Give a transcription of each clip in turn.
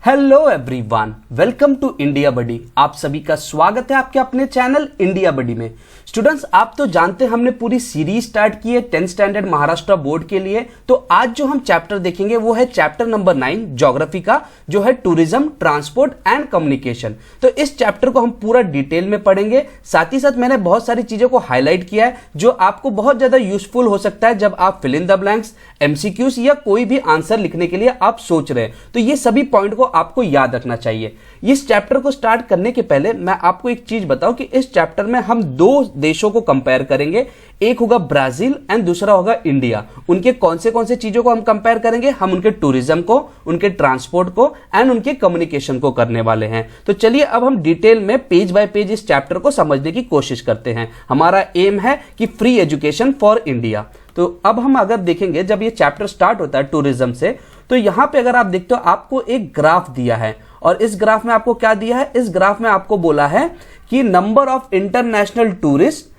Hello everyone, welcome to India buddy. आप सभी का स्वागत है आपके अपने चैनल इंडिया बडी में। स्टूडेंट्स, आप तो जानते हैं हमने पूरी सीरीज स्टार्ट की है 10th स्टैंडर्ड महाराष्ट्र बोर्ड के लिए। तो आज जो हम चैप्टर देखेंगे वो है चैप्टर नंबर 9 ज्योग्राफी का, जो है टूरिज्म, ट्रांसपोर्ट एंड कम्युनिकेशन। तो इस चैप्टर को हम पूरा डिटेल में पढ़ेंगे। साथ ही साथ मैंने बहुत सारी चीजों को हाईलाइट किया है जो आपको बहुत ज्यादा यूजफुल हो सकता है जब आप fill in the blanks, MCQs या कोई भी आंसर लिखने के लिए आप सोच रहे हैं। तो ये सभी पॉइंट को आपको याद रखना चाहिए। इस चैप्टर को स्टार्ट करने के पहले मैं आपको एक चीज बताऊं कि इस चैप्टर में हम दो देशों को कंपेयर करेंगे। एक होगा ब्राजील एंड दूसरा होगा इंडिया। उनके कौन से चीजों को हम कंपेयर करेंगे? हम उनके टूरिज्म को, उनके ट्रांसपोर्ट को एंड उनके कम्युनिकेशन को करने वाले हैं। तो चलिए अब हम डिटेल में पेज बाय पेज इस चैप्टर को समझने की कोशिश करते हैं। हमारा एम है कि फ्री एजुकेशन फॉर इंडिया। तो अब हम अगर देखेंगे, जब ये चैप्टर स्टार्ट होता है टूरिज्म से, तो यहां पे अगर आप देखते हो आपको एक ग्राफ दिया है और इस ग्राफ में आपको क्या दिया है? इस ग्राफ में आपको बोला है कि नंबर ऑफ इंटरनेशनल टूरिस्ट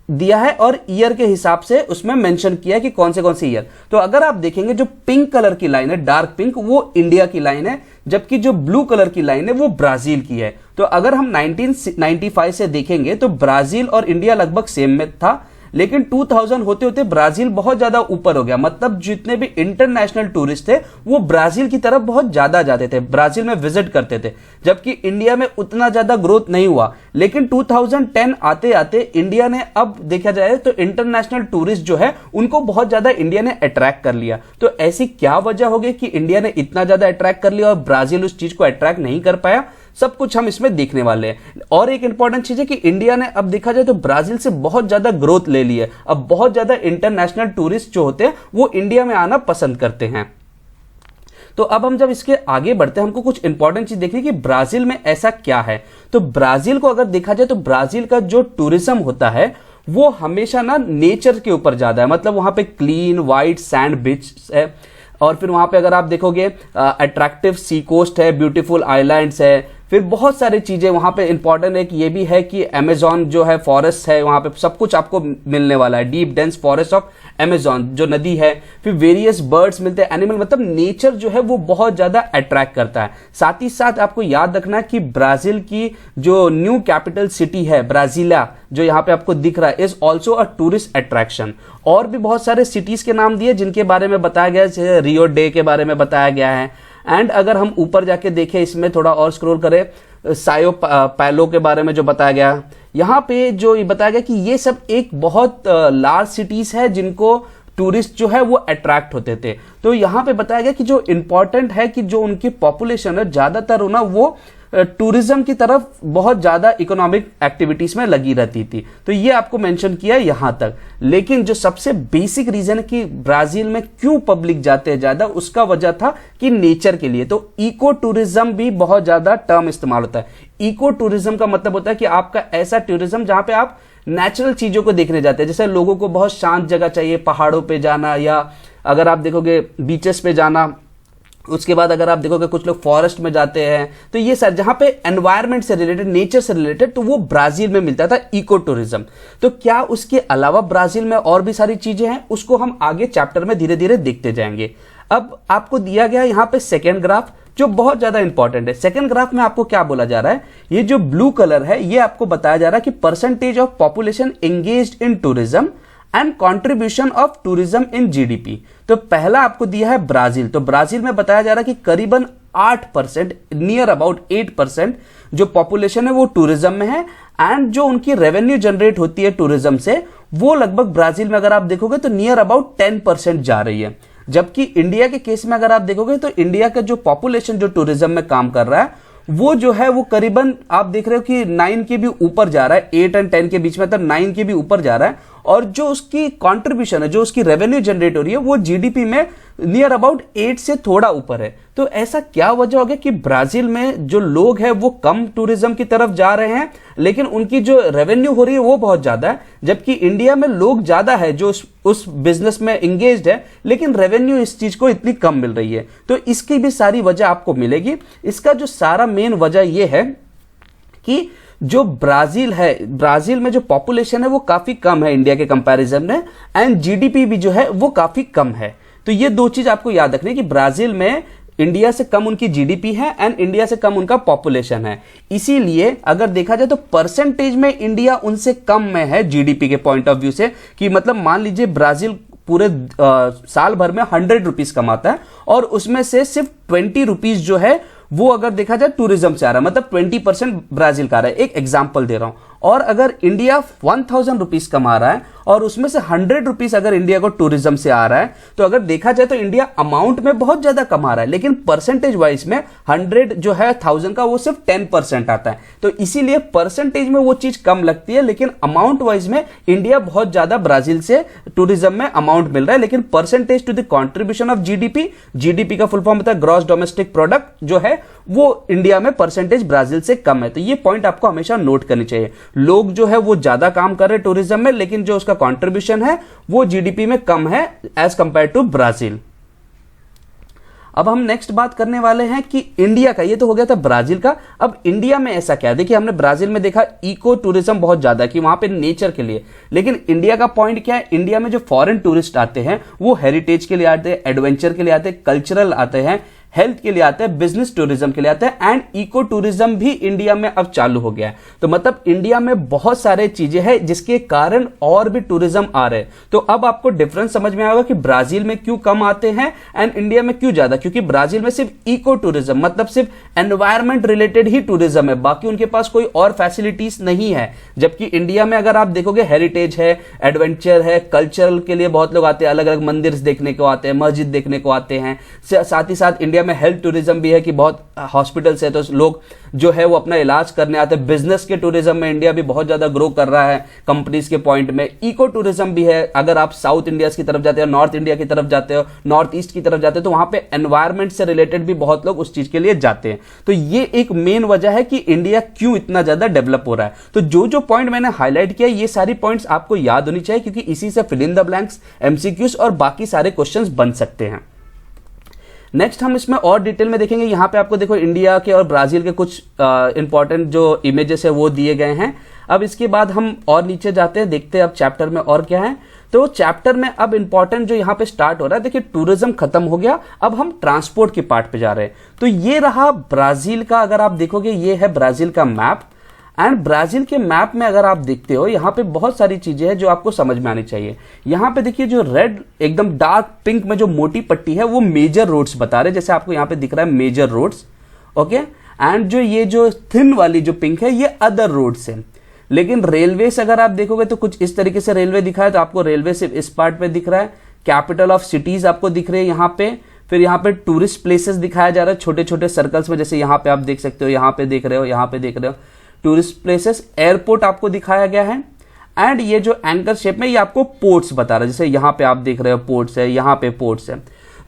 दिया है और ईयर के हिसाब से उसमें मेंशन किया है कि कौन से ईयर। तो अगर आप देखेंगे जो पिंक कलर की लाइन है, डार्क पिंक, वो इंडिया की लाइन है, जबकि जो ब्लू कलर की लाइन है वो ब्राजील की है। तो अगर हम 1995 से देखेंगे तो ब्राजील और इंडिया लगभग सेम में था, लेकिन 2000 होते होते ब्राजील बहुत ज्यादा ऊपर हो गया। मतलब जितने भी इंटरनेशनल टूरिस्ट थे वो ब्राजील की तरफ बहुत ज्यादा जाते थे, ब्राजील में विजिट करते थे, जबकि इंडिया में उतना ज्यादा ग्रोथ नहीं हुआ। लेकिन 2010 आते आते इंडिया ने, अब देखा जाए तो इंटरनेशनल टूरिस्ट जो है उनको बहुत ज्यादा इंडिया ने अट्रैक्ट कर लिया। तो ऐसी क्या वजह हो गई कि इंडिया ने इतना ज्यादा अट्रैक्ट कर लिया और ब्राजील उस चीज को अट्रैक्ट नहीं कर पाया? सब कुछ हम इसमें देखने वाले हैं। और एक इंपॉर्टेंट चीज है कि इंडिया ने, अब देखा जाए तो ब्राजील से बहुत ज्यादा ग्रोथ ले ली है। अब बहुत ज्यादा इंटरनेशनल टूरिस्ट जो होते हैं वो इंडिया में आना पसंद करते हैं। तो अब हम जब इसके आगे बढ़ते हैं, हमको कुछ इंपॉर्टेंट चीज देखनी कि ब्राजील में ऐसा क्या है। तो ब्राजील को अगर देखा जाए तो ब्राजील का जो टूरिज्म होता है वो हमेशा ना नेचर के ऊपर ज्यादा है। मतलब वहां पे क्लीन व्हाइट सैंड बीच है, और फिर वहां पे अगर आप देखोगे अट्रैक्टिव सी कोस्ट है, ब्यूटीफुल आइलैंड्स है, फिर बहुत सारी चीजें वहां पे। इंपॉर्टेंट एक ये भी है कि अमेजॉन जो है फॉरेस्ट है, वहां पे सब कुछ आपको मिलने वाला है, deep dense forest of Amazon जो नदी है। फिर वेरियस बर्ड्स मिलते हैं, एनिमल, मतलब नेचर जो है वो बहुत ज्यादा अट्रैक्ट करता है। साथ ही साथ आपको याद रखना है कि ब्राजील की जो न्यू कैपिटल सिटी है ब्राजीलिया, जो यहाँ पे आपको दिख रहा है, is also a tourist attraction. और भी बहुत सारे सिटीज के नाम दिए जिनके बारे में बताया गया है, रियो डे के बारे में बताया गया है। एंड अगर हम ऊपर जाके देखें, इसमें थोड़ा और स्क्रॉल करें, सायो पैलो के बारे में जो बताया गया, यहाँ पे जो ये बताया गया कि ये सब एक बहुत लार्ज सिटीज है जिनको टूरिस्ट जो है वो अट्रैक्ट होते थे। तो यहाँ पे बताया गया कि जो इंपॉर्टेंट है कि जो उनकी पॉपुलेशन है ज्यादातर ना वो टूरिज्म की तरफ बहुत ज्यादा इकोनॉमिक एक्टिविटीज में लगी रहती थी। तो ये आपको मेंशन किया है यहां तक। लेकिन जो सबसे बेसिक रीजन है कि ब्राजील में क्यों पब्लिक जाते हैं ज्यादा, उसका वजह था कि नेचर के लिए। तो इको टूरिज्म भी बहुत ज्यादा टर्म इस्तेमाल होता है। इको टूरिज्म का मतलब होता है कि आपका ऐसा टूरिज्म जहां पे आप नेचुरल चीजों को देखने जाते हैं। जैसे लोगों को बहुत शांत जगह चाहिए, पहाड़ों पे जाना, या अगर आप देखोगे बीचेस पे जाना। उसके बाद अगर आप देखोगे कुछ लोग फॉरेस्ट में जाते हैं। तो ये सर जहां पे एनवायरनमेंट से रिलेटेड, नेचर से रिलेटेड, तो वो ब्राजील में मिलता था इको टूरिज्म। तो क्या उसके अलावा ब्राजील में और भी सारी चीजें हैं, उसको हम आगे चैप्टर में धीरे धीरे देखते जाएंगे। अब आपको दिया गया यहां पे सेकेंड ग्राफ जो बहुत ज्यादा इंपॉर्टेंट है। सेकेंड ग्राफ में आपको क्या बोला जा रहा है? ये जो ब्लू कलर है ये आपको बताया जा रहा है कि percentage of population engaged in tourism and contribution of tourism in GDP. तो पहला आपको दिया है ब्राजील। तो ब्राजील में बताया जा रहा है कि करीबन 8%, नियर अबाउट 8% जो पॉपुलेशन है वो टूरिज्म में है। एंड जो उनकी रेवेन्यू जनरेट होती है टूरिज्म से, वो लगभग ब्राजील में अगर आप देखोगे तो नियर अबाउट 10% जा रही है। जबकि इंडिया के केस में अगर आप देखोगे तो इंडिया का जो पॉपुलेशन जो टूरिज्म में काम कर रहा है वो जो है वो करीबन आप देख रहे हो कि 9 के भी ऊपर जा रहा है, 8 और 10 के बीच में, मतलब 9 के भी ऊपर जा रहा है। और जो उसकी कंट्रीब्यूशन है, जो उसकी रेवेन्यू जनरेट हो रही है, वो जीडीपी में नियर अबाउट 8 से थोड़ा ऊपर है। तो ऐसा क्या वजह हो गया कि ब्राजील में जो लोग हैं वो कम टूरिज्म की तरफ जा रहे हैं, लेकिन उनकी जो रेवेन्यू हो रही है वो बहुत ज्यादा है। जबकि इंडिया में लोग ज्यादा है जो उस बिजनेस में इंगेज्ड है, लेकिन रेवेन्यू इस चीज को इतनी कम मिल रही है। तो इसकी भी सारी वजह आपको मिलेगी। इसका जो सारा मेन वजह यह है कि जो ब्राजील है, ब्राजील में जो पॉपुलेशन है वो काफी कम है इंडिया के कंपैरिजन में, एंड जीडीपी भी जो है वो काफी कम है। तो ये दो चीज आपको याद रखनी है कि ब्राजील में इंडिया से कम उनकी जीडीपी है एंड इंडिया से कम उनका पॉपुलेशन है। इसीलिए अगर देखा जाए तो परसेंटेज में इंडिया उनसे कम में है जीडीपी के पॉइंट ऑफ व्यू से, कि मतलब मान लीजिए ब्राजील पूरे साल भर में 100 रुपीज कमाता है और उसमें से सिर्फ 20 रुपीज जो है वो अगर देखा जाए टूरिज्म से आ रहा है, मतलब 20% ब्राजील का आ रहा है। एक एग्जांपल दे रहा हूं। और अगर इंडिया 1000 रुपीज कमा रहा है और उसमें से 100 रुपीज अगर इंडिया को टूरिज्म से आ रहा है, तो अगर देखा जाए तो इंडिया अमाउंट में बहुत ज्यादा कमा रहा है, लेकिन परसेंटेज वाइज में 100 जो है 1000 का वो सिर्फ 10% आता है। तो इसीलिए परसेंटेज में वो चीज कम लगती है, लेकिन अमाउंट वाइज में इंडिया बहुत ज्यादा ब्राजील से टूरिज्म में अमाउंट मिल रहा है। लेकिन percentage to the contribution of GDP, GDP का फुल फॉर्म होता है ग्रॉस डोमेस्टिक प्रोडक्ट, जो है वो इंडिया में परसेंटेज ब्राजील से कम है। तो ये पॉइंट आपको हमेशा नोट करनी चाहिए। लोग जो है वो ज्यादा काम कर रहे हैं टूरिज्म में, लेकिन जो उसका कंट्रीब्यूशन है वो जीडीपी में कम है एज कंपेयर टू ब्राजील। अब हम नेक्स्ट बात करने वाले हैं कि इंडिया का, ये तो हो गया था ब्राजील का। अब इंडिया में ऐसा क्या है, देखिए हमने ब्राजील में देखा इको टूरिज्म बहुत ज्यादा कि वहां पे नेचर के लिए, लेकिन इंडिया का पॉइंट क्या है, इंडिया में जो फॉरेन टूरिस्ट आते हैं वो हेरिटेज के लिए आते हैं, एडवेंचर के लिए आते हैं, कल्चरल आते हैं, हेल्थ के लिए आते हैं, बिजनेस टूरिज्म के लिए आते हैं, एंड इको टूरिज्म भी इंडिया में अब चालू हो गया है। तो मतलब इंडिया में बहुत सारे चीजें हैं जिसके कारण और भी टूरिज्म आ रहे हैं। तो अब आपको डिफरेंस समझ में आएगा कि ब्राजील में क्यों कम आते हैं एंड इंडिया में क्यों ज्यादा, क्योंकि ब्राजील में सिर्फ इको टूरिज्म मतलब सिर्फ एनवायरमेंट रिलेटेड ही टूरिज्म है, बाकी उनके पास कोई और फैसिलिटीज नहीं है। जबकि इंडिया में अगर आप देखोगे हेरिटेज है, एडवेंचर है, कल्चरल के लिए बहुत लोग आते हैं, अलग अलग मंदिर देखने को आते हैं, मस्जिद देखने को आते हैं। साथ ही साथ इंडिया में हेल्थ टूरिज्म भी है कि बहुत हॉस्पिटल्स है तो लोग जो है वो अपना इलाज करने आते हैं। बिजनेस के टूरिज्म में इंडिया भी बहुत ज्यादा ग्रो कर रहा है कंपनीज के पॉइंट में। इको टूरिज्म भी है, अगर आप साउथ इंडिया की तरफ जाते हो, नॉर्थ इंडिया की तरफ जाते हो, नॉर्थ ईस्ट की तरफ जाते हो, तो वहां पे एनवायरमेंट से रिलेटेड भी बहुत लोग उस चीज के लिए जाते हैं। तो ये एक मेन वजह है कि इंडिया क्यों इतना ज्यादा डेवलप हो रहा है। तो जो जो पॉइंट मैंने हाईलाइट किया ये सारी पॉइंट्स आपको याद होनी चाहिए, क्योंकि इसी से fill in the blanks, MCQs और बाकी सारे क्वेश्चंस बन सकते हैं। नेक्स्ट हम इसमें और डिटेल में देखेंगे। यहां पे आपको देखो इंडिया के और ब्राजील के कुछ इंपॉर्टेंट जो इमेजेस है वो दिए गए हैं। अब इसके बाद हम और नीचे जाते हैं, देखते हैं अब चैप्टर में और क्या है। तो चैप्टर में अब इंपॉर्टेंट जो यहां पे स्टार्ट हो रहा है, देखिए टूरिज्म खत्म हो गया, अब हम ट्रांसपोर्ट के पार्ट पे जा रहे हैं। तो ये रहा ब्राजील का, अगर आप देखोगे ये है ब्राजील का मैप, एंड ब्राजील के मैप में अगर आप देखते हो यहाँ पे बहुत सारी चीजें हैं जो आपको समझ में आनी चाहिए। यहाँ पे देखिए जो रेड एकदम डार्क पिंक में जो मोटी पट्टी है वो मेजर रोड्स बता रहे हैं, जैसे आपको यहाँ पे दिख रहा है मेजर रोड्स, ओके। एंड जो ये जो थिन वाली जो पिंक है ये अदर रोड्स है। लेकिन रेलवे से अगर आप देखोगे तो कुछ इस तरीके से रेलवे दिखा है, तो आपको रेलवे सिर्फ इस पार्ट पे दिख रहा है। कैपिटल ऑफ सिटीज आपको दिख रहे हैं यहाँ पे, फिर यहाँ पे टूरिस्ट प्लेसेस दिखाया जा रहा है छोटे छोटे सर्कल्स में, जैसे यहाँ पे आप देख सकते हो, यहाँ पे देख रहे हो, यहाँ पे देख रहे हो टूरिस्ट प्लेसेस। एयरपोर्ट आपको दिखाया गया है, एंड ये जो एंकर शेप में ये आपको पोर्ट्स बता रहा है, जैसे यहाँ पे आप देख रहे हो पोर्ट्स है, यहाँ पे पोर्ट्स है।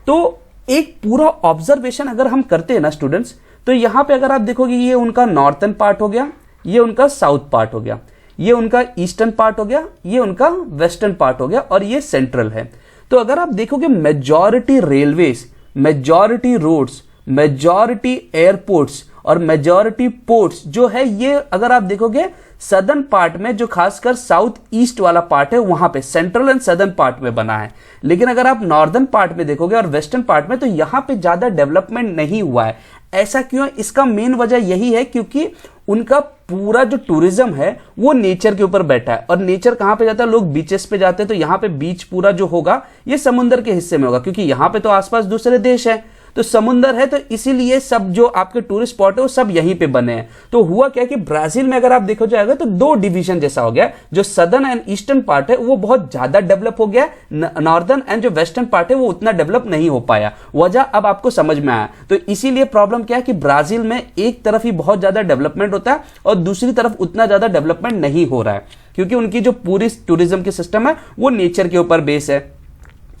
तो एक पूरा ऑब्जर्वेशन अगर हम करते हैं ना स्टूडेंट्स, तो यहाँ पे अगर आप देखोगे ये उनका नॉर्थन पार्ट हो गया, ये उनका साउथ पार्ट हो गया, ये उनका ईस्टर्न पार्ट हो गया, ये उनका वेस्टर्न पार्ट हो गया, और ये सेंट्रल है। तो अगर आप देखोगे majority railways, majority roads, majority airports और मेजॉरिटी पोर्ट्स जो है ये अगर आप देखोगे सदर्न पार्ट में, जो खासकर साउथ ईस्ट वाला पार्ट है वहां पे सेंट्रल एंड सदर्न पार्ट में बना है। लेकिन अगर आप नॉर्दर्न पार्ट में देखोगे और वेस्टर्न पार्ट में, तो यहां पे ज्यादा डेवलपमेंट नहीं हुआ है। ऐसा क्यों है? इसका मेन वजह यही है क्योंकि उनका पूरा जो टूरिज्म है वो नेचर के ऊपर बैठा है। और नेचर कहां पे जाता है? लोग बीचेस पे जाते हैं, तो यहां पे बीच पूरा जो होगा ये समुद्र के हिस्से में होगा, क्योंकि यहां पे तो आसपास दूसरे देश है, तो समुंदर है, तो इसीलिए सब जो आपके टूरिस्ट स्पॉट है वो सब यहीं पे बने हैं। तो हुआ क्या कि ब्राजील में अगर आप देखो जाएगा तो दो डिवीजन जैसा हो गया, जो सदर्न एंड ईस्टर्न पार्ट है वो बहुत ज्यादा डेवलप हो गया, नॉर्दर्न एंड जो वेस्टर्न पार्ट है वो उतना डेवलप नहीं हो पाया। वजह अब आपको समझ में आया। तो इसीलिए प्रॉब्लम क्या है कि ब्राजील में एक तरफ ही बहुत ज्यादा डेवलपमेंट होता है और दूसरी तरफ उतना ज्यादा डेवलपमेंट नहीं हो रहा है, क्योंकि उनकी जो पूरी टूरिज्म की सिस्टम है वो नेचर के ऊपर बेस है।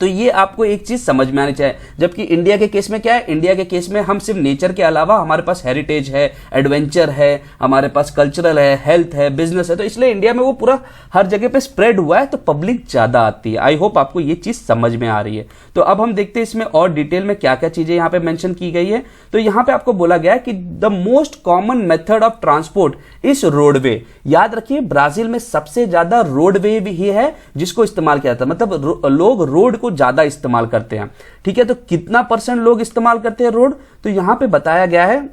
तो ये आपको एक चीज समझ में आनी चाहिए। जबकि इंडिया के केस में क्या है? इंडिया के केस में हम सिर्फ नेचर के अलावा हमारे पास हेरिटेज है, एडवेंचर है, हमारे पास कल्चरल है, हेल्थ है, बिजनेस है, तो इसलिए इंडिया में वो पूरा हर जगह पे स्प्रेड हुआ है, तो पब्लिक ज्यादा आती है। आई होप आपको ये चीज समझ में आ रही है। तो अब हम देखते हैं इसमें और डिटेल में क्या क्या चीजें यहाँ पे मेंशन की गई है। तो यहाँ पे आपको बोला गया है कि the most common method of transport is roadway. याद रखिए ब्राजील में सबसे ज्यादा रोडवे भी है जिसको इस्तेमाल किया जाता है, मतलब लोग रोड को ज्यादा इस्तेमाल करते हैं। ठीक है, तो कितना % लोग इस्तेमाल करते हैं रोड, तो यहां पे बताया गया है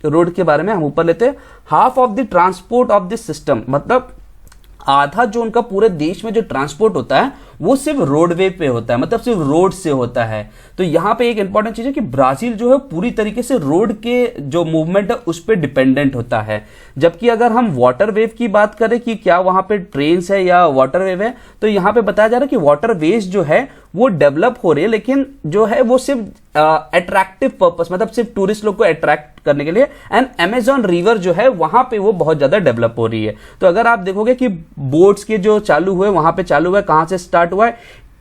रोड के बारे में, हम ऊपर लेते हैं, half of the transport of this system, मतलब आधा जो उनका पूरे देश में जो ट्रांसपोर्ट होता है वो सिर्फ रोडवे पे होता है, मतलब सिर्फ रोड से होता है। तो यहां पे एक इंपॉर्टेंट चीज है कि ब्राजील जो है पूरी तरीके से रोड के जो मूवमेंट है उस पर डिपेंडेंट होता है। जबकि अगर हम वाटर वेव की बात करें कि क्या वहां पे ट्रेन है या वाटर वेव है, तो यहां पे बताया जा रहा है कि वाटर वेज जो है वो डेवलप हो रही है, लेकिन जो है वो सिर्फ अट्रैक्टिव पर्पस, मतलब सिर्फ टूरिस्ट लोग को अट्रैक्ट करने के लिए। एंड अमेजॉन रिवर जो है वहां पे वो बहुत ज्यादा डेवलप हो रही है। तो अगर आप देखोगे कि बोट्स के जो चालू हुए, वहां पे चालू हुआ, कहां से स्टार्ट हुआ है,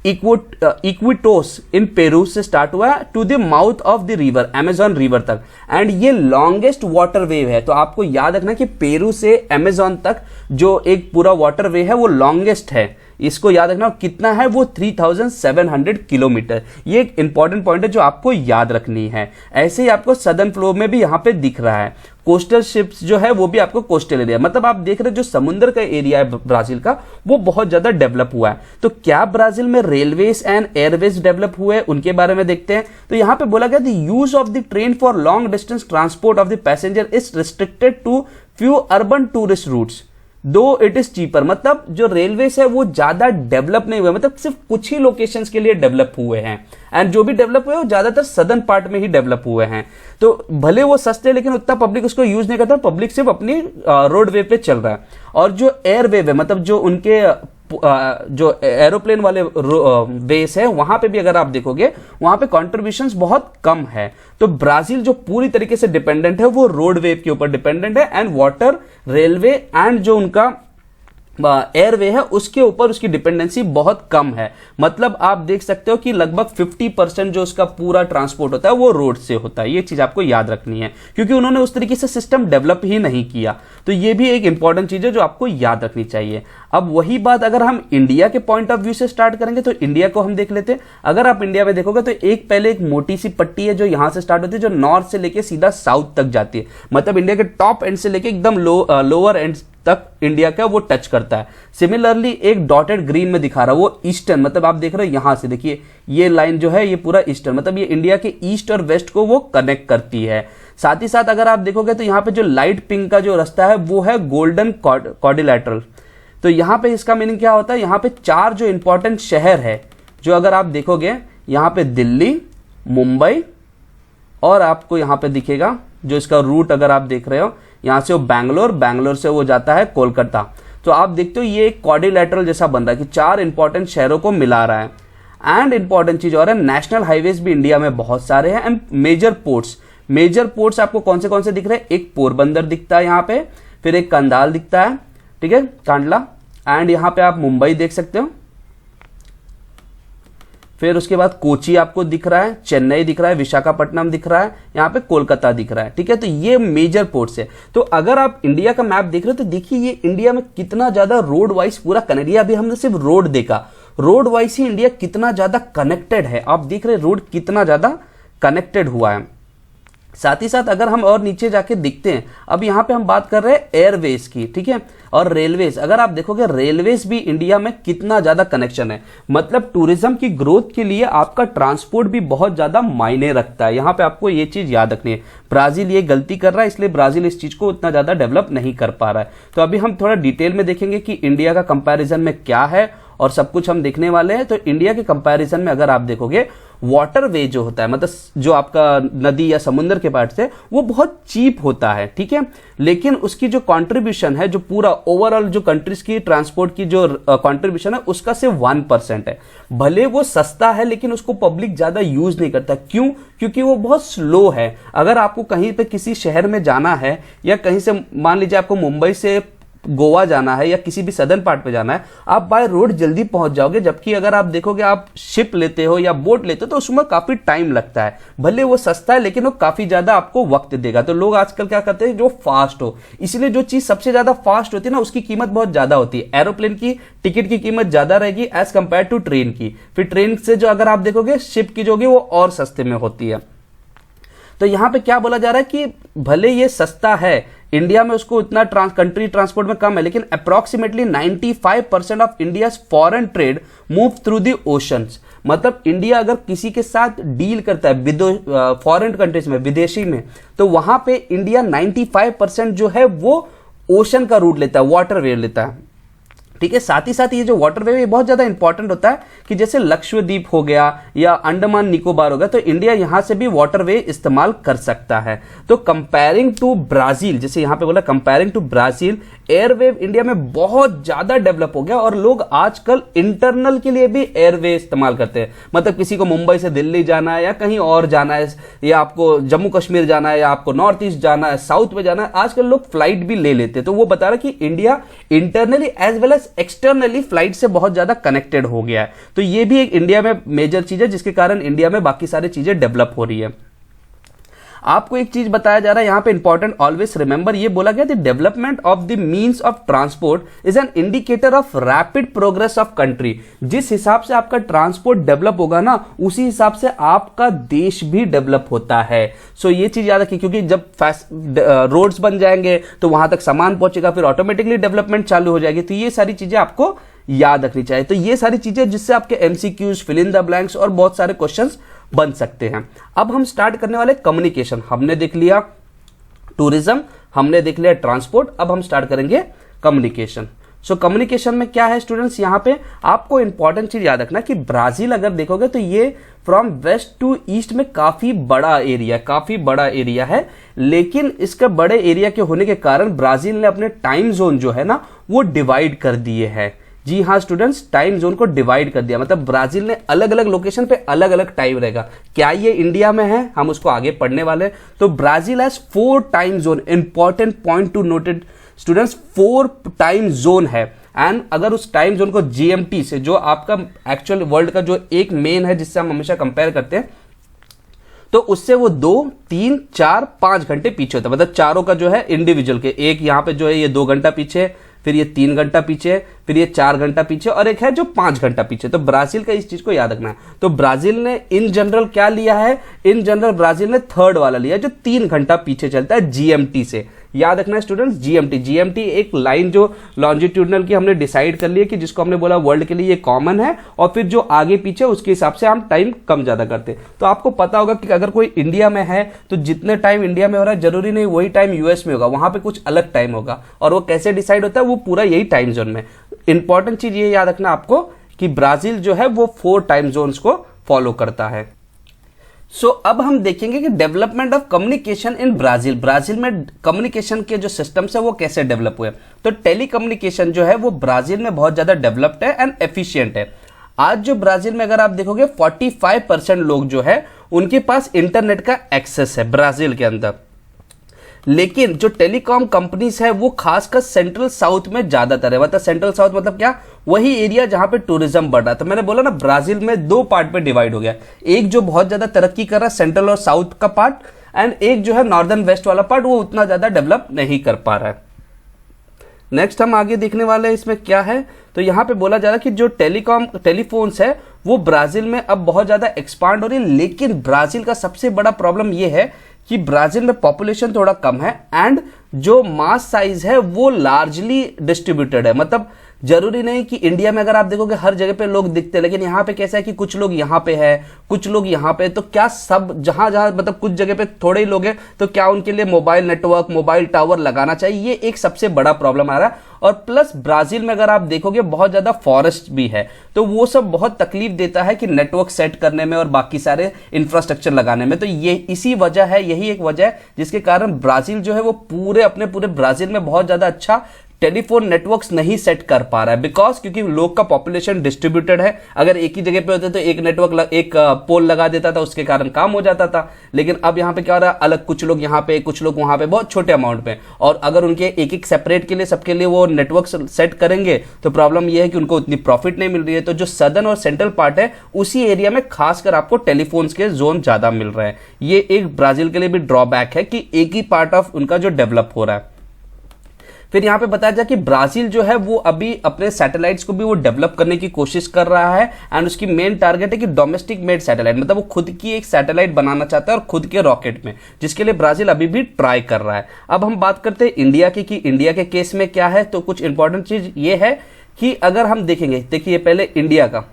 इक्विटोस इन पेरू से स्टार्ट हुआ to the mouth of the river, Amazon river तक, एंड ये लॉन्गेस्ट वाटर वेव है। तो आपको याद रखना कि पेरू से अमेजॉन तक जो एक पूरा वाटर वे है वो लॉन्गेस्ट है, इसको याद रखना। कितना है वो 3700 किलोमीटर। ये एक इंपॉर्टेंट पॉइंट है जो आपको याद रखनी है। ऐसे ही आपको सदर्न फ्लो में भी यहां पे दिख रहा है, कोस्टल शिप्स जो है वो भी आपको कोस्टल एरिया, मतलब आप देख रहे हैं जो समुद्र का एरिया है ब्राजील का वो बहुत ज्यादा डेवलप हुआ है। तो क्या ब्राजील में रेलवेज एंड एयरवेज डेवलप हुए, उनके बारे में देखते हैं। तो यहां पे बोला गया the use of the train for long distance transport of the passenger is restricted to few urban tourist routes though it is cheaper, मतलब जो रेलवे है वो ज्यादा डेवलप नहीं हुए, मतलब सिर्फ कुछ ही लोकेशंस के लिए डेवलप हुए हैं। एंड जो भी डेवलप हुए वो ज्यादातर सदर्न पार्ट में ही डेवलप हुए हैं। तो भले वो सस्ते, लेकिन उतना पब्लिक उसको यूज नहीं करता, पब्लिक सिर्फ अपनी रोड वे पे चल रहा है। और जो एयर वेव है, मतलब जो उनके जो एरोप्लेन वाले बेस है, वहां पे भी अगर आप देखोगे वहां पे कंट्रीब्यूशंस बहुत कम है। तो ब्राजील जो पूरी तरीके से डिपेंडेंट है वो रोड वेव के ऊपर डिपेंडेंट है, एंड वाटर, रेलवे एंड जो उनका एयरवे है उसके ऊपर उसकी डिपेंडेंसी बहुत कम है। मतलब आप देख सकते हो कि लगभग 50% जो उसका पूरा ट्रांसपोर्ट होता है वो रोड से होता है। ये चीज आपको याद रखनी है, क्योंकि उन्होंने उस तरीके से सिस्टम डेवलप ही नहीं किया। तो ये भी एक इंपॉर्टेंट चीज है जो आपको याद रखनी चाहिए। अब वही बात अगर हम इंडिया के पॉइंट ऑफ व्यू से स्टार्ट करेंगे तो इंडिया को हम देख लेते हैं। अगर आप इंडिया में देखोगे तो पहले एक मोटी सी पट्टी है जो यहां से स्टार्ट होती है, जो नॉर्थ से लेके सीधा साउथ तक जाती है, मतलब इंडिया के टॉप एंड से लेके एकदम लोअर एंड तक इंडिया का वो टच करता है। सिमिलरली एक डॉटेड ग्रीन में दिखा रहा है वो ईस्टर्न, मतलब आप देख रहे हो यहां से, देखिए ये लाइन जो है ये पूरा ईस्टर्न, मतलब ये इंडिया के ईस्ट और वेस्ट को वो कनेक्ट करती है। साथ ही साथ अगर आप देखोगे तो यहाँ पे जो लाइट पिंक का जो रास्ता है वो है गोल्डन क्वाड्रिलेटरल। तो यहाँ पे इसका मीनिंग क्या होता है, यहाँ पे 4 जो इंपॉर्टेंट शहर है, जो अगर आप देखोगे यहाँ पे दिल्ली, मुंबई, और आपको यहाँ पे दिखेगा जो इसका रूट अगर आप देख रहे हो यहां से वो बैंगलोर से वो जाता है कोलकाता। तो आप देखते हो ये एक क्वाड्रिलेटरल जैसा बन रहा है कि 4 इंपॉर्टेंट शहरों को मिला रहा है। एंड इंपॉर्टेंट चीज और है, नेशनल हाईवेज भी इंडिया में बहुत सारे हैं। एंड मेजर पोर्ट्स आपको कौन से दिख रहे हैं, एक पोरबंदर दिखता है यहाँ पे, फिर एक कंडाल दिखता है, ठीक है, कांडला, एंड यहाँ पे आप मुंबई देख सकते हो, फिर उसके बाद कोची आपको दिख रहा है, चेन्नई दिख रहा है, विशाखापट्टनम दिख रहा है, यहाँ पे कोलकाता दिख रहा है, ठीक है। तो ये मेजर पोर्ट्स है। तो अगर आप इंडिया का मैप देख रहे हो तो देखिए ये इंडिया में कितना ज्यादा रोड वाइज पूरा कनेक्ट, अभी हमने सिर्फ रोड देखा, रोड वाइज ही इंडिया कितना ज्यादा कनेक्टेड है। आप देख रहे रोड कितना ज्यादा कनेक्टेड हुआ है। साथ ही साथ अगर हम और नीचे जाके देखते हैं, अब यहां पे हम बात कर रहे हैं एयरवेज की, ठीक है, और रेलवेज। अगर आप देखोगे रेलवेज भी इंडिया में कितना ज्यादा कनेक्शन है, मतलब टूरिज्म की ग्रोथ के लिए आपका ट्रांसपोर्ट भी बहुत ज्यादा मायने रखता है। यहां पे आपको ये चीज याद रखनी है। ब्राजील ये गलती कर रहा है, इसलिए ब्राजील इस चीज को उतना ज्यादा डेवलप नहीं कर पा रहा है। तो अभी हम थोड़ा डिटेल में देखेंगे कि इंडिया का कंपैरिजन में क्या है और सब कुछ हम देखने वाले हैं। तो इंडिया के कंपैरिजन में अगर आप देखोगे वाटर वे जो होता है, मतलब जो आपका नदी या समुद्र के पार्ट से, वो बहुत चीप होता है, ठीक है, लेकिन उसकी जो कंट्रीब्यूशन है, जो पूरा ओवरऑल जो कंट्रीज की ट्रांसपोर्ट की जो कंट्रीब्यूशन है उसका सिर्फ 1% है। भले वो सस्ता है लेकिन उसको पब्लिक ज्यादा यूज नहीं करता। क्यों? क्योंकि वो बहुत स्लो है। अगर आपको कहीं पे किसी शहर में जाना है या कहीं से मान लीजिए आपको मुंबई से गोवा जाना है या किसी भी सदर्न पार्ट पे जाना है, आप बाय रोड जल्दी पहुंच जाओगे। जबकि अगर आप देखोगे आप शिप लेते हो या बोट लेते हो तो उसमें काफी टाइम लगता है। भले वो सस्ता है लेकिन वो काफी ज्यादा आपको वक्त देगा। तो लोग आजकल क्या करते हैं, जो फास्ट हो, इसलिए जो चीज सबसे ज्यादा फास्ट होती है ना उसकी कीमत बहुत ज्यादा होती है। एरोप्लेन की टिकट की कीमत ज्यादा रहेगी एज कंपेयर टू ट्रेन की। फिर ट्रेन से जो अगर आप देखोगे शिप की जो होगी वो और सस्ते में होती है। तो यहां पे क्या बोला जा रहा है कि भले ये सस्ता है, इंडिया में उसको इतना कंट्री ट्रांसपोर्ट में कम है, लेकिन approximately 95% of India's foreign trade move through the oceans. मतलब इंडिया अगर किसी के साथ डील करता है फॉरेन कंट्रीज में, विदेशी में, तो वहां पे इंडिया 95% जो है वो ओशन का रूट लेता है, वाटर वे लेता है। ठीक है, साथ ही साथ ये जो वाटरवे ये बहुत ज्यादा इंपॉर्टेंट होता है कि जैसे लक्षद्वीप हो गया या अंडमान निकोबार हो गया, तो इंडिया यहां से भी वाटरवे इस्तेमाल कर सकता है। तो कंपेयरिंग टू ब्राजील, जैसे यहां पे बोला comparing to Brazil, airwave India में बहुत ज्यादा डेवलप हो गया और लोग आजकल इंटरनल के लिए भी एयरवे इस्तेमाल करते हैं। मतलब किसी को मुंबई से दिल्ली जाना है या कहीं और जाना है, या आपको जम्मू कश्मीर जाना है, या आपको नॉर्थ ईस्ट जाना है, साउथ में जाना है, आजकल लोग फ्लाइट भी ले लेते हैं। तो वो बता रहा कि India internally as well as externally flight से बहुत ज्यादा कनेक्टेड हो गया है। तो ये भी एक इंडिया में मेजर चीज है जिसके कारण इंडिया में बाकी सारी चीजें डेवलप हो रही है। आपको एक चीज बताया जा रहा है यहां पे इंपॉर्टेंट, ऑलवेज रिमेंबर, ये बोला गया the development of the means of transport is an indicator of rapid progress of country. जिस हिसाब से आपका ट्रांसपोर्ट डेवलप होगा ना, उसी हिसाब से आपका देश भी डेवलप होता है। सो ये चीज याद रखिए, क्योंकि जब रोड्स बन जाएंगे तो वहां तक सामान पहुंचेगा, फिर ऑटोमेटिकली डेवलपमेंट चालू हो जाएगी। तो ये सारी चीजें आपको याद रखनी चाहिए। तो ये सारी चीजें जिससे आपके MCQs, fill in the blanks और बहुत सारे क्वेश्चंस बन सकते हैं। अब हम स्टार्ट करने वाले कम्युनिकेशन। हमने देख लिया टूरिज्म, हमने देख लिया ट्रांसपोर्ट, अब हम स्टार्ट करेंगे कम्युनिकेशन। सो कम्युनिकेशन में क्या है स्टूडेंट्स, यहां पे आपको इंपॉर्टेंट चीज याद रखना कि ब्राजील अगर देखोगे तो ये फ्रॉम वेस्ट टू ईस्ट में काफी बड़ा एरिया है, लेकिन इसका बड़े एरिया के होने के कारण ब्राजील ने अपने टाइम जोन जो है ना वो डिवाइड कर दिए हैं। जी हाँ स्टूडेंट्स, टाइम जोन को डिवाइड कर दिया, मतलब ब्राजील ने अलग अलग लोकेशन पे अलग अलग टाइम रहेगा। क्या ये इंडिया में है, हम उसको आगे पढ़ने वाले। तो Brazil has 4 time zone, important point two noted students, 4 time zone है। एंड अगर उस टाइम जोन को जीएमटी से, जो आपका एक्चुअल वर्ल्ड का जो एक मेन है जिससे हम हमेशा कंपेयर करते हैं, तो उससे वो 2, 3, 4, 5 घंटे पीछे होता है। मतलब चारों का जो है इंडिविजुअल के, एक यहाँ पे जो है ये 2 घंटा पीछे, फिर ये 3 घंटा पीछे, फिर ये 4 घंटा पीछे, और एक है जो 5 घंटा पीछे। तो ब्राजील का इस चीज को याद रखना है। तो ब्राजील ने इन जनरल क्या लिया है, इन जनरल ब्राजील ने 3rd वाला लिया जो 3 घंटा पीछे चलता है जीएमटी से। याद रखना है स्टूडेंट्स, जीएमटी एक लाइन जो लॉन्जिट्यूडनल की हमने डिसाइड कर ली है कि जिसको हमने बोला वर्ल्ड के लिए ये कॉमन है, और फिर जो आगे पीछे उसके हिसाब से हम टाइम कम ज्यादा करते हैं। तो आपको पता होगा कि अगर कोई इंडिया में है तो जितने टाइम इंडिया में हो रहा है जरूरी नहीं वही टाइम यूएस में होगा, वहां पे कुछ अलग टाइम होगा। और वो कैसे डिसाइड होता है, वो पूरा यही टाइम जोन में। इंपॉर्टेंट चीज ये याद रखना आपको कि ब्राजील जो है वो 4 टाइम जोन्स को फॉलो करता है। सो अब हम देखेंगे कि development of communication in Brazil में कम्युनिकेशन के जो सिस्टम्स है वो कैसे डेवलप हुए। तो टेलीकम्युनिकेशन जो है वो ब्राजील में बहुत ज्यादा डेवलप्ड है एंड एफिशिएंट है। आज जो ब्राजील में अगर आप देखोगे 45% लोग जो है उनके पास इंटरनेट का एक्सेस है ब्राजील के अंदर। लेकिन जो टेलीकॉम कंपनीज है वो खासकर सेंट्रल साउथ में ज्यादातर है। मतलब सेंट्रल साउथ मतलब क्या, वही एरिया जहां पे टूरिज्म बढ़ रहा है। तो मैंने बोला ना ब्राजील में 2 पार्ट पे डिवाइड हो गया, एक जो बहुत ज्यादा तरक्की कर रहा है सेंट्रल और साउथ का पार्ट, एंड एक जो है नॉर्दर्न वेस्ट वाला पार्ट, वो उतना ज्यादा डेवलप नहीं कर पा रहा है। नेक्स्ट हम आगे देखने वाले हैं इसमें क्या है। तो यहां पे बोला जा रहा है कि जो टेलीफोन्स है वो ब्राजील में अब बहुत ज्यादा एक्सपांड हो रही है। लेकिन ब्राजील का सबसे बड़ा प्रॉब्लम ये है कि ब्राजील में पॉपुलेशन थोड़ा कम है एंड जो मास साइज है वो लार्जली डिस्ट्रीब्यूटेड है। मतलब जरूरी नहीं कि इंडिया में अगर आप देखोगे हर जगह पे लोग दिखते हैं, लेकिन यहाँ पे कैसा है कि कुछ लोग यहाँ पे है, कुछ लोग यहाँ पे, तो क्या सब जहां जहां मतलब कुछ जगह पे थोड़े ही लोग हैं तो क्या उनके लिए मोबाइल नेटवर्क, मोबाइल टावर लगाना चाहिए, ये एक सबसे बड़ा प्रॉब्लम आ रहा है। और प्लस ब्राजील में अगर आप देखोगे बहुत ज्यादा फॉरेस्ट भी है, तो वो सब बहुत तकलीफ देता है कि नेटवर्क सेट करने में और बाकी सारे इंफ्रास्ट्रक्चर लगाने में। तो ये इसी वजह है, यही एक वजह है जिसके कारण ब्राजील जो है वो पूरे ब्राजील में बहुत ज्यादा अच्छा टेलीफोन नेटवर्क्स नहीं सेट कर पा रहा है। बिकॉज क्योंकि लोग का पॉपुलेशन डिस्ट्रीब्यूटेड है, अगर एक ही जगह पे होते तो एक नेटवर्क एक पोल लगा देता था, उसके कारण काम हो जाता था। लेकिन अब यहाँ पे क्या हो रहा है, अलग कुछ लोग यहाँ पे कुछ लोग वहां पे, बहुत छोटे अमाउंट पे, और अगर उनके एक एक सेपरेट के लिए सबके लिए वो नेटवर्क सेट करेंगे तो प्रॉब्लम ये है कि उनको उतनी प्रॉफिट नहीं मिल रही है। तो जो सदर्न और सेंट्रल पार्ट है उसी एरिया में खासकर आपको टेलीफोन्स के जोन ज्यादा मिल रहे हैं। ये एक ब्राजील के लिए भी ड्रॉबैक है कि एक ही पार्ट ऑफ उनका जो डेवलप हो रहा है। फिर यहां पे बताया जाए कि ब्राजील जो है वो अभी अपने सैटेलाइट्स को भी वो डेवलप करने की कोशिश कर रहा है एंड उसकी मेन टारगेट है कि डोमेस्टिक मेड सैटेलाइट, मतलब वो खुद की एक सैटेलाइट बनाना चाहता है और खुद के रॉकेट में, जिसके लिए ब्राजील अभी भी ट्राई कर रहा है। अब हम बात करते हैं इंडिया की कि इंडिया के केस में क्या है। तो कुछ इंपॉर्टेंट चीज ये है कि अगर हम देखेंगे, देखिए पहले इंडिया का,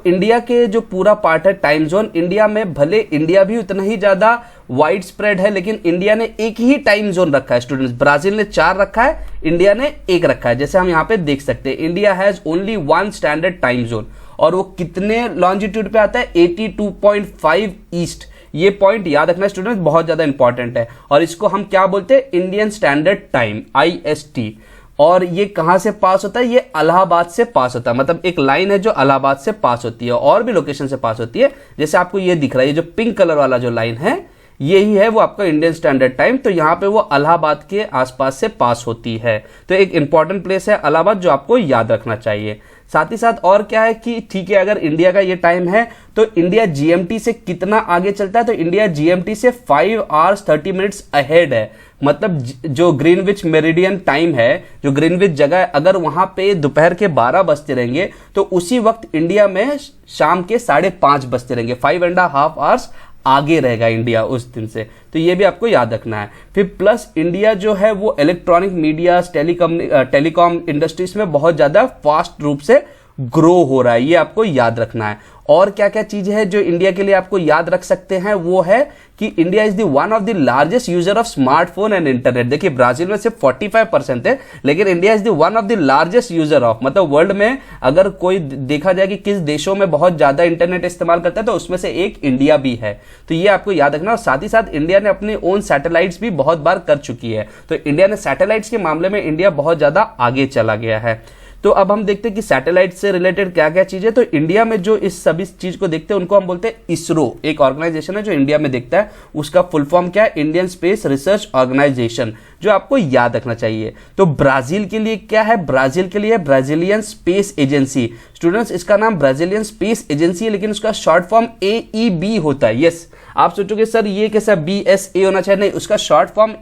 इंडिया के जो पूरा पार्ट है टाइम जोन, इंडिया में भले इंडिया भी उतना ही ज्यादा वाइड स्प्रेड है, लेकिन इंडिया ने एक ही टाइम जोन रखा है स्टूडेंट्स। ब्राजील ने 4 रखा है, इंडिया ने 1 रखा है। जैसे हम यहाँ पे देख सकते हैं, India has only 1 standard time zone, और वो कितने लॉन्जिट्यूड पे आता है, 82.5 ईस्ट। ये पॉइंट याद रखना स्टूडेंट्स, बहुत ज्यादा इंपॉर्टेंट है। और इसको हम क्या बोलते हैं, इंडियन स्टैंडर्ड टाइम, IST। और ये कहां से पास होता है, ये इलाहाबाद से पास होता है। मतलब एक लाइन है जो इलाहाबाद से पास होती है, और भी लोकेशन से पास होती है। जैसे आपको ये दिख रहा है, ये जो पिंक कलर वाला जो लाइन है, यही है वो आपका इंडियन स्टैंडर्ड टाइम। तो यहां पे वो इलाहाबाद के आसपास से पास होती है। तो एक इंपॉर्टेंट प्लेस है इलाहाबाद, जो आपको याद रखना चाहिए। साथ ही साथ और क्या है कि ठीक है, अगर इंडिया का ये टाइम है तो इंडिया GMT से कितना आगे चलता है, तो इंडिया GMT से 5 hours 30 minutes अहेड है। मतलब जो ग्रीनविच मेरिडियन टाइम है, जो ग्रीनविच जगह है, अगर वहां पे दोपहर के 12 बजते रहेंगे तो उसी वक्त इंडिया में शाम के 5:30 बजते रहेंगे। 5.5 hours आगे रहेगा इंडिया उस दिन से। तो ये भी आपको याद रखना है। फिर प्लस इंडिया जो है वो इलेक्ट्रॉनिक मीडिया, टेलीकॉम इंडस्ट्रीज में बहुत ज्यादा फास्ट रूप से ग्रो हो रहा है, ये आपको याद रखना है। और क्या क्या चीज है जो इंडिया के लिए आपको याद रख सकते हैं, वो है कि India is the one of the largest user of smartphone and internet. देखिए ब्राजील में सिर्फ 45% है, लेकिन India is the one of the largest user of, मतलब वर्ल्ड में अगर कोई देखा जाए कि किस देशों में बहुत ज्यादा इंटरनेट इस्तेमाल करता है तो उसमें से एक इंडिया भी है। तो ये आपको याद रखना। और साथ ही साथ इंडिया ने अपने ओन सैटेलाइट्स भी बहुत बार कर चुकी है। तो इंडिया ने सैटेलाइट्स के मामले में इंडिया बहुत ज्यादा आगे चला गया है। तो अब हम देखते हैं कि सैटेलाइट से रिलेटेड क्या क्या चीज है। तो इंडिया में जो इस सभी चीज को देखते हैं उनको हम बोलते हैं इसरो। एक ऑर्गेनाइजेशन है जो इंडिया में देखता है, उसका फुल फॉर्म क्या है, इंडियन स्पेस रिसर्च ऑर्गेनाइजेशन, जो आपको याद रखना चाहिए। तो ब्राजील के लिए क्या है, ब्राजील के लिए ब्राजीलियन स्पेस एजेंसी। स्टूडेंट्स इसका नाम ब्राजीलियन स्पेस एजेंसी है, लेकिन उसका शॉर्ट फॉर्म AEB होता है। यस, आप सोचोगे सर ये कैसा BSA होना चाहिए, नहीं, उसका शॉर्ट फॉर्म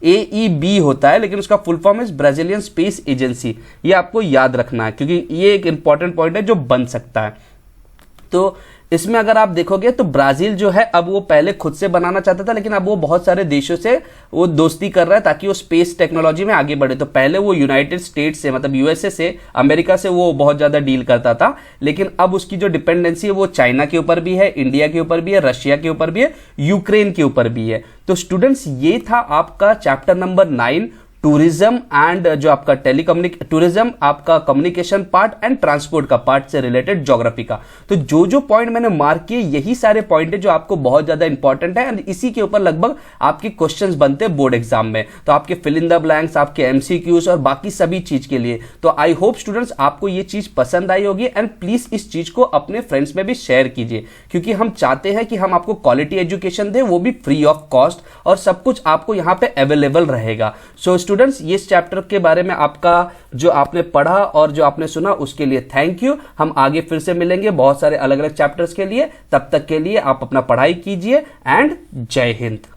AEB होता है, लेकिन उसका फुल फॉर्म है ब्राजीलियन स्पेस एजेंसी। ये आपको याद रखना है, क्योंकि ये एक इंपॉर्टेंट पॉइंट है जो बन सकता है। तो इसमें अगर आप देखोगे तो ब्राजील जो है, अब वो पहले खुद से बनाना चाहता था, लेकिन अब वो बहुत सारे देशों से वो दोस्ती कर रहा है ताकि वो स्पेस टेक्नोलॉजी में आगे बढ़े। तो पहले वो यूनाइटेड स्टेट्स से, मतलब USA से, अमेरिका से वो बहुत ज्यादा डील करता था, लेकिन अब उसकी जो डिपेंडेंसी है वो चाइना के ऊपर भी है, इंडिया के ऊपर भी है, रशिया के ऊपर भी है, यूक्रेन के ऊपर भी है। तो स्टूडेंट्स ये था आपका चैप्टर नंबर 9, टूरिज्म एंड जो आपका टूरिज्म, आपका कम्युनिकेशन पार्ट एंड ट्रांसपोर्ट का पार्ट से रिलेटेड ज्योग्राफी का। तो जो जो पॉइंट मैंने मार्क किए, यही सारे पॉइंट है जो आपको बहुत ज्यादा इंपॉर्टेंट है, एंड इसी के ऊपर लगभग आपके क्वेश्चंस बनते हैं बोर्ड एग्जाम में। तो आपके फिल इन द ब्लैंक्स, आपके MCQs और बाकी सभी चीज के लिए। तो आई होप स्टूडेंट्स आपको ये चीज पसंद आई होगी, एंड प्लीज इस चीज को अपने फ्रेंड्स में भी शेयर कीजिए, क्योंकि हम चाहते हैं कि हम आपको क्वालिटी एजुकेशन दें, वो भी फ्री ऑफ कॉस्ट, और सब कुछ आपको यहाँ पे अवेलेबल रहेगा। सो स्टूडेंट्स, ये चैप्टर के बारे में आपका जो आपने पढ़ा और जो आपने सुना उसके लिए थैंक यू। हम आगे फिर से मिलेंगे बहुत सारे अलग अलग चैप्टर्स के लिए। तब तक के लिए आप अपना पढ़ाई कीजिए, एंड जय हिंद।